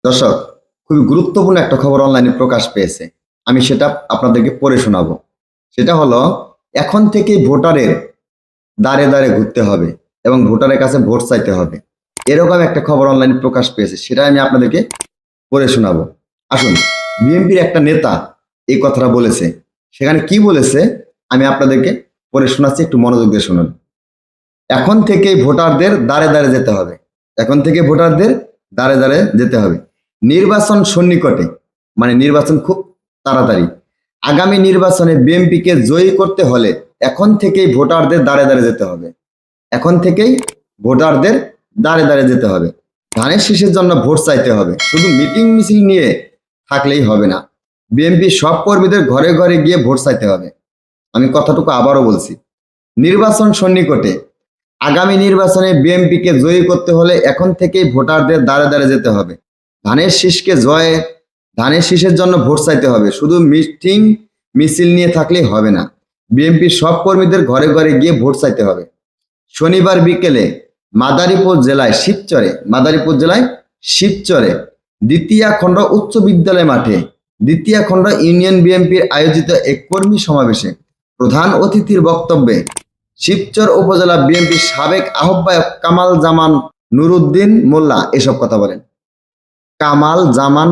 দর্শক, খুবই গুরুত্বপূর্ণ একটা খবর অনলাইনে প্রকাশ পেয়েছে। আমি সেটা আপনাদেরকে পড়ে শোনাবো। সেটা হলো, এখন থেকেই ভোটারের দ্বারে দ্বারে ঘুরতে হবে এবং ভোটারের কাছে ভোট চাইতে হবে। এরকম একটা খবর অনলাইনে প্রকাশ পেয়েছে, সেটা আমি আপনাদেরকে পড়ে শোনাবো। আসুন, বিএনপির একটা নেতা এই কথাটা বলেছে। সেখানে কি বলেছে আমি আপনাদেরকে পড়ে শোনাচ্ছি, একটু মনোযোগ দিয়ে শুনুন। এখন থেকেই ভোটারদের দ্বারে দ্বারে যেতে হবে। এখন থেকে ভোটারদের দ্বারে দ্বারে যেতে হবে। নির্বাচন সন্নিকটে, মানে নির্বাচন খুব তাড়াতাড়ি। আগামী নির্বাচনে বিএনপিকে জয়ী করতে হলে এখন থেকেই ভোটারদের দ্বারে দ্বারে যেতে হবে। এখন থেকেই ভোটারদের দ্বারে দ্বারে যেতে হবে। ধানের শীষের জন্য ভোট চাইতে হবে। শুধু মিটিং মিছিল নিয়ে থাকলেই হবে না। বিএনপি সব কর্মীদের ঘরে ঘরে গিয়ে ভোট চাইতে হবে। আমি কথাটুকু আবারও বলছি। নির্বাচন সন্নিকটে, আগামী নির্বাচনে বিএনপিকে জয়ী করতে হলে এখন থেকেই ভোটারদের দ্বারে দ্বারে যেতে হবে। ধানের শীষের জন্য ভোট চাইতে হবে। শুধু মিটিং মিছিল নিয়ে থাকলেই হবে না। বিএনপির সব কর্মীদের ঘরে ঘরে গিয়ে ভোট চাইতে হবে। শনিবার বিকেলে মাদারীপুর জেলায় শিবচরে দ্বিতীয় খণ্ড উচ্চ বিদ্যালয় মাঠে দ্বিতীয় খণ্ড ইউনিয়ন বিএনপির আয়োজিত এক কর্মী সমাবেশে প্রধান অতিথির বক্তব্যে শিবচর উপজেলা বিএনপির সাবেক আহ্বায়ক কামাল জামান নুরুদ্দিন মোল্লা এসব কথা বলেন। কামাল জামান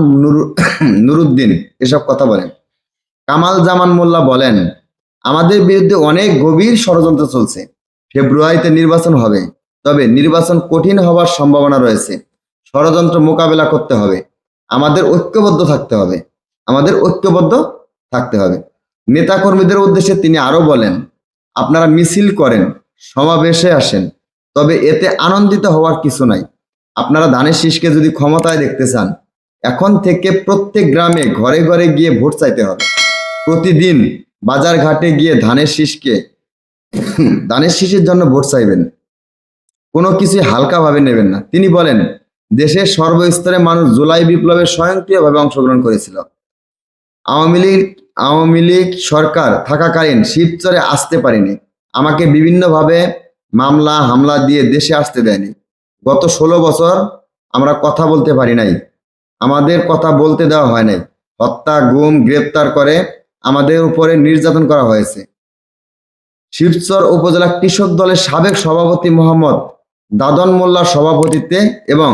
নুরুদ্দিন এসব কথা বলেন। কামাল জামান মোল্লা বলেন, আমাদের বিরুদ্ধে অনেক গভীর ষড়যন্ত্র চলছে। ফেব্রুয়ারিতে নির্বাচন হবে, তবে নির্বাচন কঠিন হওয়ার সম্ভাবনা রয়েছে। ষড়যন্ত্র মোকাবেলা করতে হবে। আমাদের ঐক্যবদ্ধ থাকতে হবে। নেতাকর্মীদের উদ্দেশ্যে তিনি আরো বলেন, আপনারা মিছিল করেন, সমাবেশে আসেন, তবে এতে আনন্দিত হওয়ার কিছু নাই। আপনারা ধানের শীষকে যদি ক্ষমতায় দেখতে চান, এখন থেকে প্রত্যেক গ্রামে ঘরে ঘরে গিয়ে ভোট চাইতে হবে। প্রতিদিন বাজার ঘাটে গিয়ে ধানের শীষের জন্য ভোট চাইবেন। কোনো কিছু হালকাভাবে নেবেন না। তিনি বলেন, দেশের সর্বস্তরে মানুষ জুলাই বিপ্লবে স্বয়ংক্রিয়ভাবে অংশগ্রহণ করেছিল। আওয়ামী লীগ সরকার থাকাকালীন শিবচরে আসতে পারিনি। আমাকে বিভিন্নভাবে মামলা হামলা দিয়ে দেশে আসতে দেয়নি। গত 16 বছর আমরা কথা বলতে পারি নাই। আমাদের কথা বলতে দেওয়া হয় নাই। হত্যা, গুম, গ্রেপ্তার করে আমাদের উপরে নির্যাতন করা হয়েছে। শিবচর উপজেলা কৃষক দলের সাবেক সভাপতি মোহাম্মদ দাদন মোল্লার সভাপতিত্বে এবং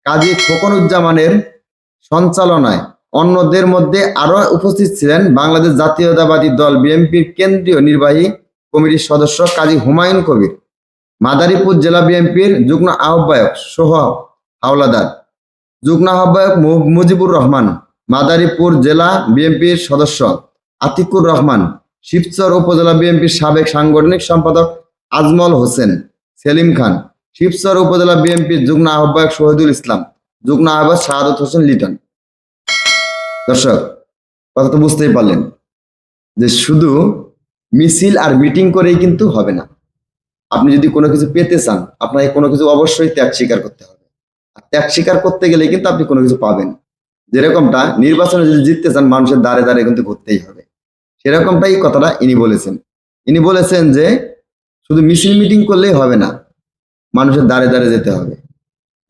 কাজী খোকনুজ্জামানের সঞ্চালনায় অন্যদের মধ্যে আরো উপস্থিত ছিলেন বাংলাদেশ জাতীয়তাবাদী দল বিএনপির কেন্দ্রীয় নির্বাহী কমিটির সদস্য কাজী হুমায়ুন কবির, মাদারীপুর জেলা বিএনপির যুগ্ম আহ্বায়ক সোহা হাওলাদার, যুগ্ম আহ্বায়ক মুজিবুর রহমান, মাদারীপুর জেলা বিএনপির সদস্য আতিকুর রহমান, শিবচর উপজেলা বিএনপির সাবেক সাংগঠনিক সম্পাদক আজমল হোসেন, সেলিম খান, শিবচর উপজেলা বিএনপির যুগ্ম আহ্বায়ক শহীদুল ইসলাম, যুগ্ম আহ্বায়ক শাহাদত হোসেন লিটন। দর্শক, কথা তো বুঝতেই পারলেন যে শুধু মিছিল আর মিটিং করেই কিন্তু হবে না। আপনি যদি কোনো কিছু পেতে চান, আপনাকে কোনো কিছু অবশ্যই ত্যাগ স্বীকার করতে হবে। আর ত্যাগ স্বীকার করতে গেলে কিন্তু আপনি কোনো কিছু পাবেন। যেরকমটা নির্বাচনে যদি জিততে চান, মানুষের দ্বারে দ্বারে কিন্তু ঘুরতেই হবে। সেরকমটাই কথাটা ইনি বলেছেন যে শুধু মিছিল মিটিং করলেই হবে না, মানুষের দ্বারে দ্বারে যেতে হবে।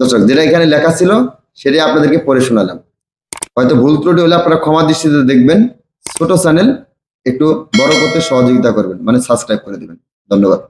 দর্শক, যেটা এখানে লেখা ছিল সেটাই আপনাদেরকে পড়ে শোনালাম। হয়তো ভুল ত্রুটি হলে আপনারা ক্ষমা দৃষ্টিতে দেখবেন। ছোট চ্যানেল, একটু বড় করতে সহযোগিতা করবেন, মানে সাবস্ক্রাইব করে দিবেন। ধন্যবাদ।